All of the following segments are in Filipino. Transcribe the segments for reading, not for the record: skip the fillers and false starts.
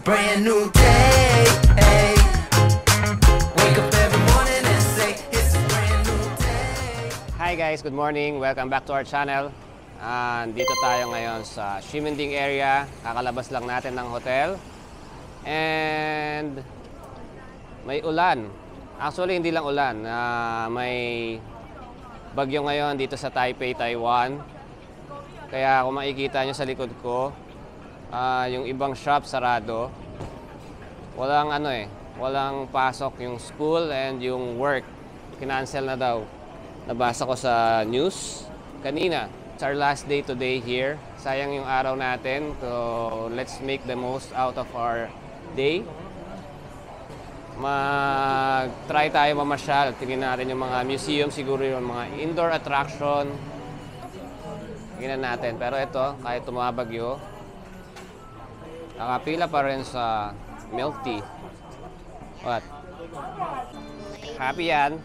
brand new day. Wake up every morning and say it's a brand new day. Hi guys, good morning. Welcome back to our channel. Dito tayo ngayon sa Ximending area. Kakalabas lang natin ng hotel. And may ulan. Actually, hindi lang ulan. May bagyo ngayon dito sa Taipei, Taiwan. Kaya kung makikita nyo sa likod ko, yung ibang shop sarado. Walang pasok yung school and yung work. Kinancel na daw. Nabasa ko sa news kanina. It's our last day today here. Sayang yung araw natin. So let's make the most out of our day. Mag-try tayo mamasyal. Tingnan natin yung mga museum, siguro yung mga indoor attraction. Tingnan natin. Pero ito, kahit tumabagyo, nakapila pa rin sa milk tea. What? Happy yan?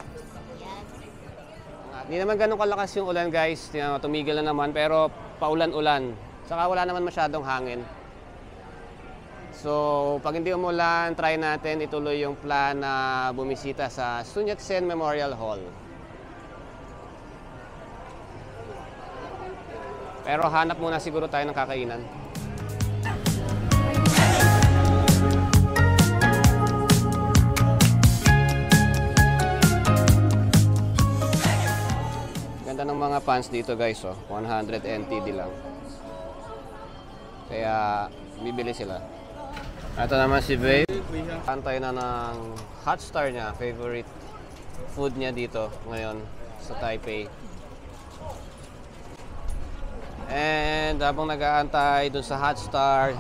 Hindi naman ganun kalakas yung ulan guys. Tumigil na naman pero paulan-ulan. Saka wala naman masyadong hangin. So pag hindi umulan, try natin ituloy yung plan na bumisita sa Sun Yat-sen Memorial Hall. Pero hanap muna siguro tayo ng kakainan. Ganda ng mga pants dito guys, 100 NTD lang. Kaya bibili sila. Ito naman si Babe. Antay na ng hot star niya, favorite food niya dito ngayon sa Taipei. And habang nag-aantay dun sa hot star,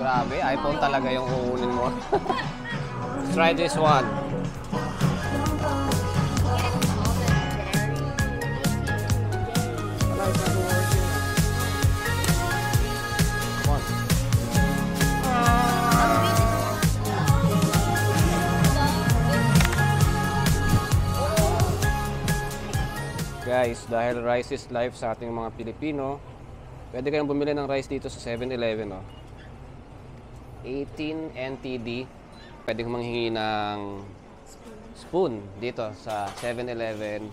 grabe, iPhone talaga yung uunin mo. Let's try this one. Guys, dahil rice is life sa ating mga Pilipino, pwede kayong bumili ng rice dito sa 7-Eleven. 18 NTD. Pwede kong manghingi ng spoon dito sa 7-Eleven.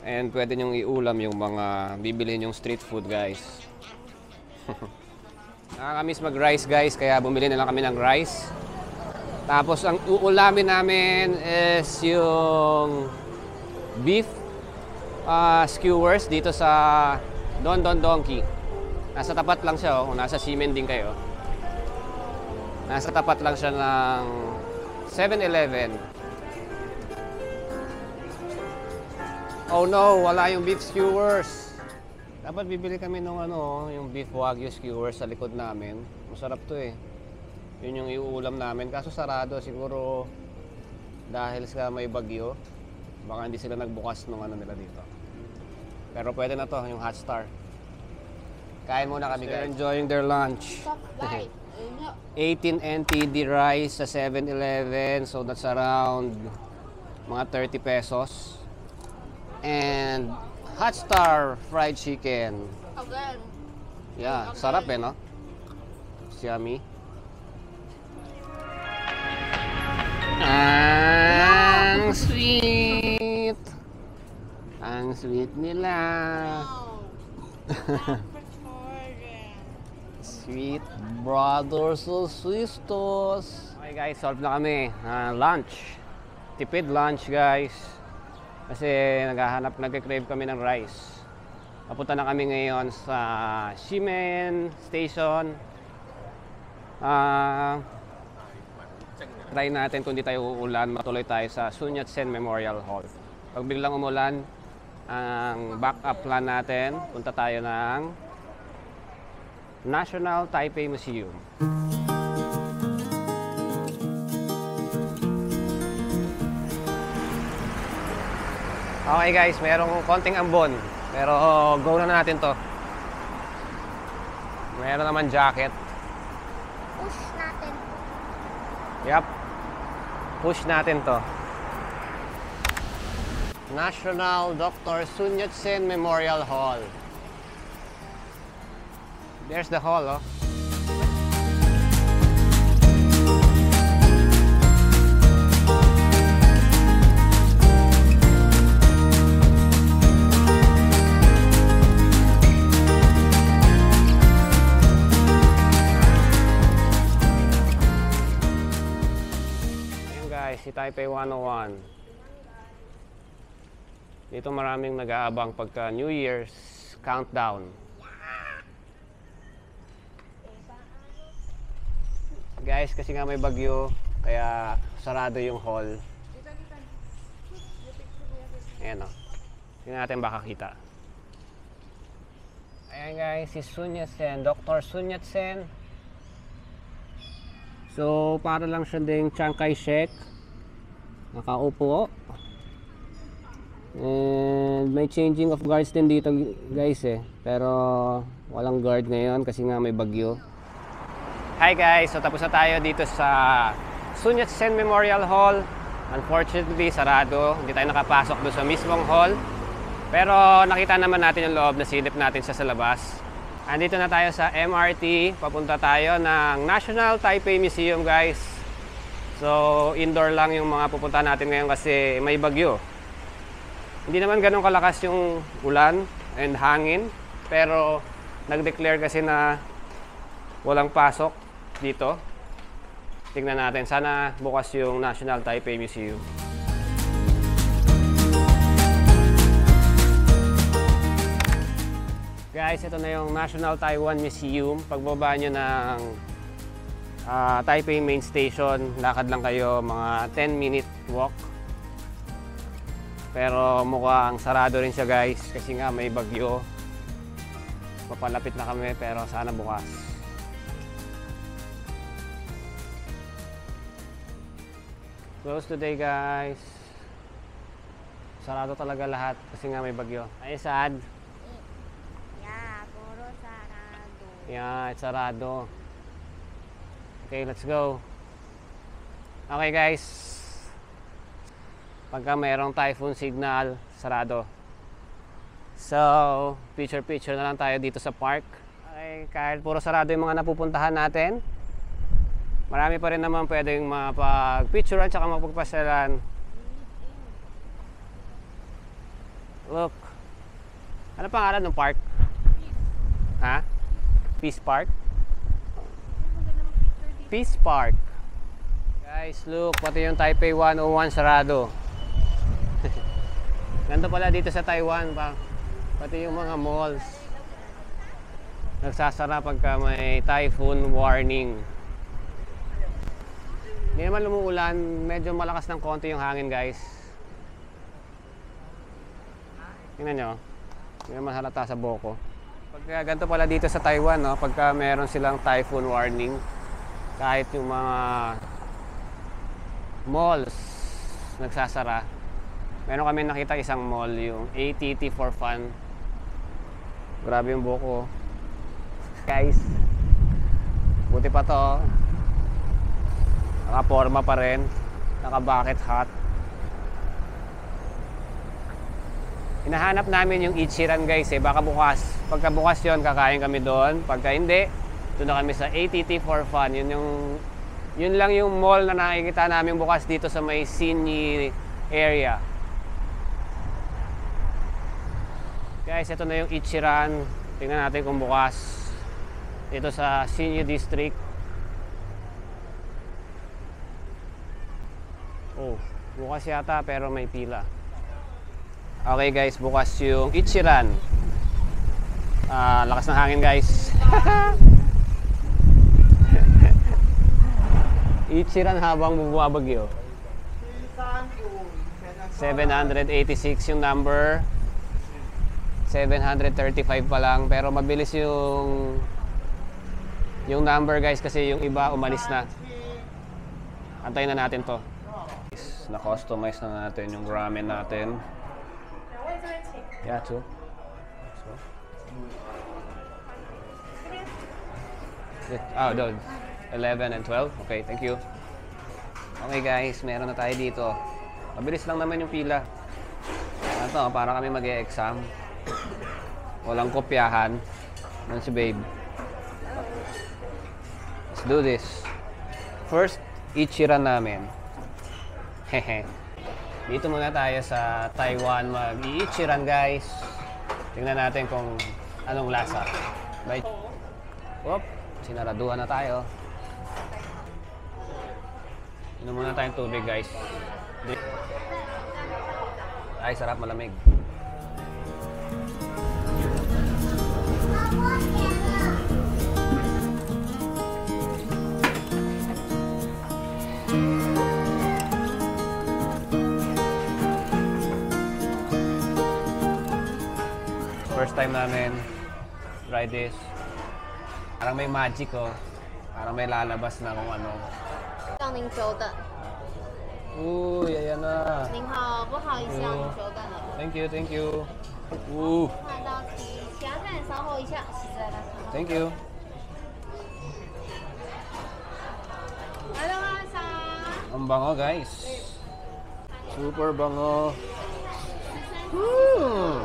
And pwede nyong iulam yung mga bibilhin yung street food guys. Nakakamiss mag-rice guys, kaya bumili na lang kami ng rice. Tapos ang uulamin namin is yung beef skewers dito sa Don Don Donki. Nasa tapat lang siya, kung nasa Ximending kayo. Nasa tapat lang siya ng 7-Eleven. Oh no, wala yung beef skewers. Dapat bibili kami ng yung beef wagyu skewers sa likod namin. Masarap to eh. Yun yung iuulam namin. Kaso sarado siguro dahil sa may bagyo. Baka hindi sila nagbukas ng nila dito. Pero pwede na to, yung hot star. Kain muna kami guys. They're enjoying their lunch. 18 NTD rice sa 7-Eleven. So that's around mga 30 pesos. And hot star fried chicken. Yeah, sarap eh, no? It's yummy. Ang sweet. Ang sweet nila. Sweet brothers or sisters. Okay guys, solve na kami. Lunch. Tipid lunch guys. Kasi nagke-crave kami ng rice. Papunta na kami ngayon sa Ximen Station. Try natin kung di tayo uulan, matuloy tayo sa Sun Yat-sen Memorial Hall. Pag biglang umulan, ang backup plan natin, punta tayo ng National Taipei Museum. Okay guys, merong konting ambon. Pero go na natin to. Meron naman jacket. Push natin. Yup. Push natin to. National Dr. Sun Yat-sen Memorial Hall. There's the hall, oh. Ayan guys, si Taipei 101. Dito maraming nag-aabang pagka New Year's countdown. Guys, kasi nga may bagyo, kaya sarado yung hall. Ayan o. Tingnan natin baka kita. Ayan guys, si Sun Yat-sen, Dr. Sun Yat-sen. So, para lang siya ding Chiang Kai-shek. Nakaupo. And may changing of guards din dito guys eh. Pero walang guard ngayon kasi nga may bagyo. Hi guys! So tapos na tayo dito sa Sun Yat-sen Memorial Hall. Unfortunately, sarado. Hindi tayo nakapasok doon sa mismong hall. Pero nakita naman natin yung loob, nasilip natin siya sa labas. Andito na tayo sa MRT. Papunta tayo ng National Taipei Museum guys. So indoor lang yung mga pupunta natin ngayon kasi may bagyo. Hindi naman ganun kalakas yung ulan and hangin. Pero nag-declare kasi na walang pasok dito. Tingnan natin. Sana bukas yung National Taipei Museum. Guys, ito na yung National Taiwan Museum. Pagbaba nyo ng Taipei Main Station, lakad lang kayo, mga 10-minute walk. Pero mukhang sarado rin siya guys kasi nga may bagyo. Papalapit na kami pero sana bukas. Close today guys. Sarado talaga lahat kasi nga may bagyo. Ay sad. Yeah, puro sarado. Yeah, it's sarado. Okay, let's go. Okay guys. Pagka mayroong typhoon signal, sarado. So, picture na lang tayo dito sa park. Okay, kahit puro sarado yung mga napupuntahan natin, marami pa rin naman pwedeng mapag-picturean tsaka mapagpasyalan. Look. Ano pangalan ng park? Ha? Peace Park? Peace Park. Guys, look. Pati yung Taipei 101 sarado. Ganito pala dito sa Taiwan. Pati yung mga malls. Nagsasara pagka may typhoon warning. Hindi naman lumuulan, medyo malakas ng konti yung hangin guys. Tingnan nyo, hindi naman halata sa boko. Pagka ganito pala dito sa Taiwan, no? Pagka meron silang typhoon warning, kahit yung mga malls nagsasara. Meron kami nakita isang mall, yung ATT for Fun. Grabe yung boko. Guys, buti pa to. Naka-forma pa rin. Naka-bucket hat. Hinahanap namin yung Ichiran guys eh. Baka bukas. Pagka bukas yun, kakain kami doon. Pagka hindi, doon na kami sa ATT for Fun. Yun lang yung mall na nakikita namin bukas dito sa may Sinyi area. Guys, ito na yung Ichiran. Tingnan natin kung bukas. Dito sa Sinyi District. Oh, bukas yata pero may pila. Okay guys, bukas yung Ichiran. Lakas ng hangin guys. Ichiran habang bumabagyo. 786 yung number. 735 pa lang pero mabilis yung number guys kasi yung iba umalis na. Antayin na natin to. Na-customize na natin yung ramen natin. Yeah, too. So. Oh, dude. 11 and 12. Okay, thank you. Okay guys, meron na tayo dito. Mabilis lang naman yung pila. Ito, para kami mag-e-exam. Walang kopyahan. Yan si babe. Let's do this. First, Ichiran namin. Hehe. Dito muna tayo sa Taiwan mag-Ichiran, guys. Tingnan natin kung anong lasa. Right? Whoop, sinaraduhan na tayo. Inom muna tayong tubig, guys. Ay, sarap, malamig. First time namin try this. Parang may magic, oh. Parang may lalabas na kung ano. 让您久等。 Uy, ayan na. 您好，不好意思让您久等了。 Thank you, thank you. Ooh, 看到请请再稍后一下，是在那看到。 thank you. 来了吗，三？ Ang bango, guys. Super bango. Woo!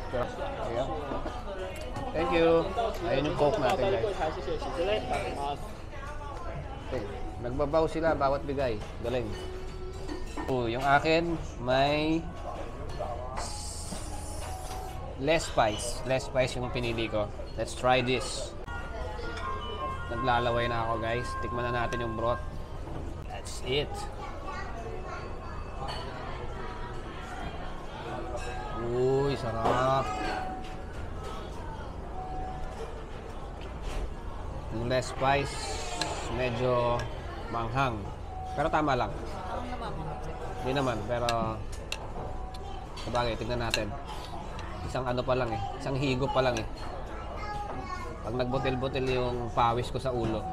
Ayan. Thank you. Ayun yung Coke natin, guys. Okay. Nagbabaw sila bawat bigay. Galing. Yung akin may less spice. Less spice yung pinili ko. Let's try this. Naglalaway na ako, guys. Tikman na natin yung broth. That's it. Uy, sarap. Yung less spice, medyo manghang. Pero tama lang. Hindi naman, pero sabagay, tignan natin. Isang ano pa lang eh. Isang higop pa lang eh. Pag nagbutil-butil yung pawis ko sa ulo.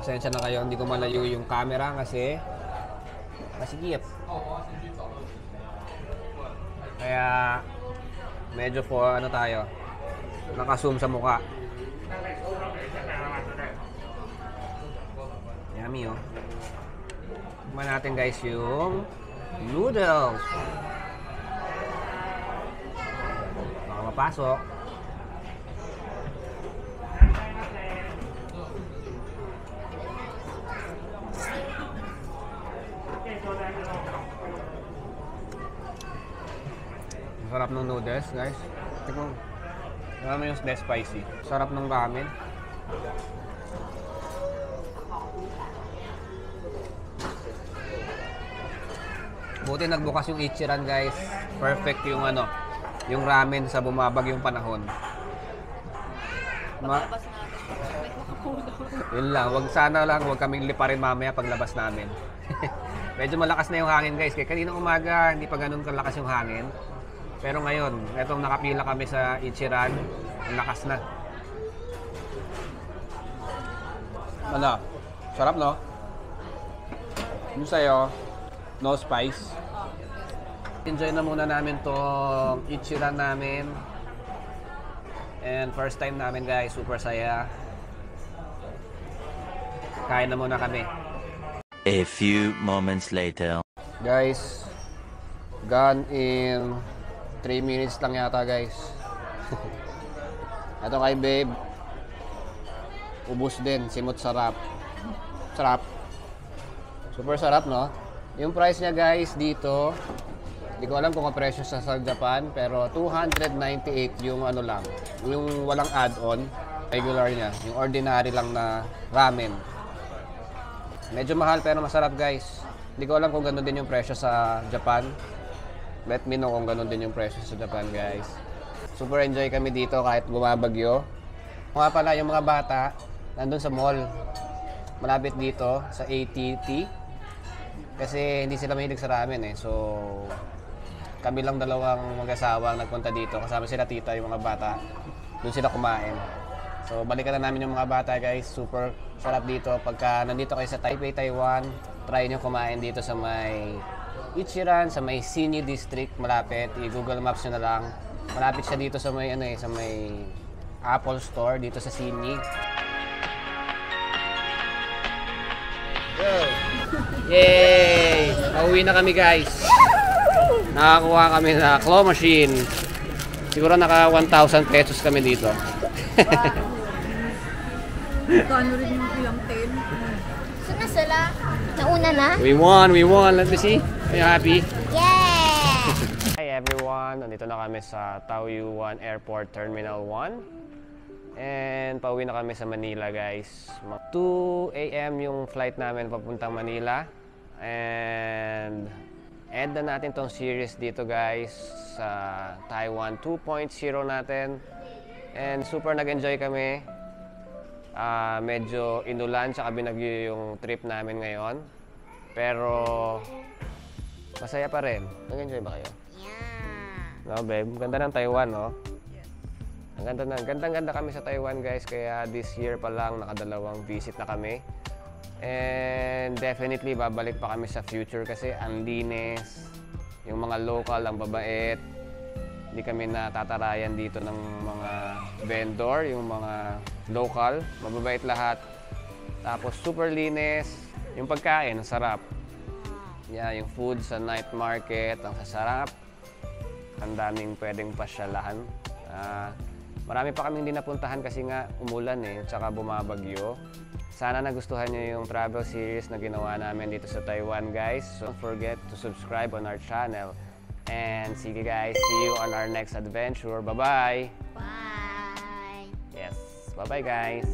Pasensya na kayo, hindi ko malayo yung camera kasi masigip. Kaya medyo po ano tayo, naka-zoom sa mukha. Yummy, oh. Tignan natin, guys, yung noodles. Baka mapasok. Sarap ng noodles, guys. Tignan mo. Tignan mo yung less spicy. Sarap ng ramen. Buti nagbukas yung Ichiran, guys. Perfect yung ano, yung ramen sa bumabagyong panahon. Paglabas natin, may makakulang. Yun lang, wag kaming liparin mamaya paglabas namin. Medyo malakas na yung hangin, guys. Kaya kaninang umaga, hindi pa ganun kalakas yung hangin. Pero ngayon, etong nakapila kami sa Ichiran, ang lakas na. Ano? Sarap, no? Yung sa'yo, no spice. Enjoy na muna namin tong Ichiran namin. And first time namin, guys, super saya. Kain na muna kami. A few moments later. Guys, gone in 3 minutes lang yata, guys. Ito kay babe. Ubus din, simot sarap. Sarap. Super sarap, no? Yung price niya, guys, dito, hindi ko alam kung ang presyo sa Japan, pero 298 yung ano lang, yung walang add-on, regular niya, yung ordinary lang na ramen. Medyo mahal pero masarap, guys. Hindi ko alam kung gano'n din yung presyo sa Japan. Let me know kung gano'n din yung presyo sa Japan, guys. Super enjoy kami dito kahit bumabagyo. Mga pala, yung mga bata, nandun sa mall. Malapit dito sa ATT. Kasi hindi sila mahilig sa ramen eh. So, kami lang dalawang mag-asawa ang nagpunta dito. Kasama sila tita, yung mga bata. Doon sila kumain. So, balikan na namin yung mga bata, guys. Super sarap dito. Pagka nandito kayo sa Taipei, Taiwan, try nyo kumain dito sa may Ichiran, sa may Xinyi District, malapit. I-Google Maps nyo na lang. Malapit siya dito sa may, ano eh, sa may Apple Store, dito sa Xinyi. Go! Yay! Pauwi na kami, guys. Nakakuha kami na claw machine. Siguro naka 1,000 pesos kami dito. Kano rin yung ilang tail? Saan sila? Nauna na? We won! Let me see. Are you happy? Yeah! Hi everyone! Nandito na kami sa Taoyuan Airport Terminal 1. And pauwi na kami sa Manila, guys. 2 AM yung flight namin papuntang Manila. And end na natin tong series dito, guys, sa Taiwan 2.0 natin. And super nag-enjoy kami. Medyo inulan tsaka binagyo yung trip namin ngayon. Pero masaya pa rin. Nag-enjoy ba kayo? Yeah! No, babe? Ganda ng Taiwan, no? Ang ganda kami sa Taiwan, guys. Kaya this year pa lang, nakadalawang visit na kami. And definitely, babalik pa kami sa future kasi ang linis. Yung mga local, ang babait. Hindi kami natatarayan dito ng mga vendor, yung mga local. Mababait lahat. Tapos super linis. Yung pagkain, ang sarap. Yeah, yung food sa night market, ang sasarap. Ang daming pwedeng pasyalahan. Marami pa kaming hindi napuntahan kasi nga umulan tsaka bumabagyo. Sana nagustuhan nyo yung travel series na ginawa namin dito sa Taiwan, guys. So don't forget to subscribe on our channel. And see you guys. See you on our next adventure. Bye-bye! Bye! Yes. Bye-bye, guys.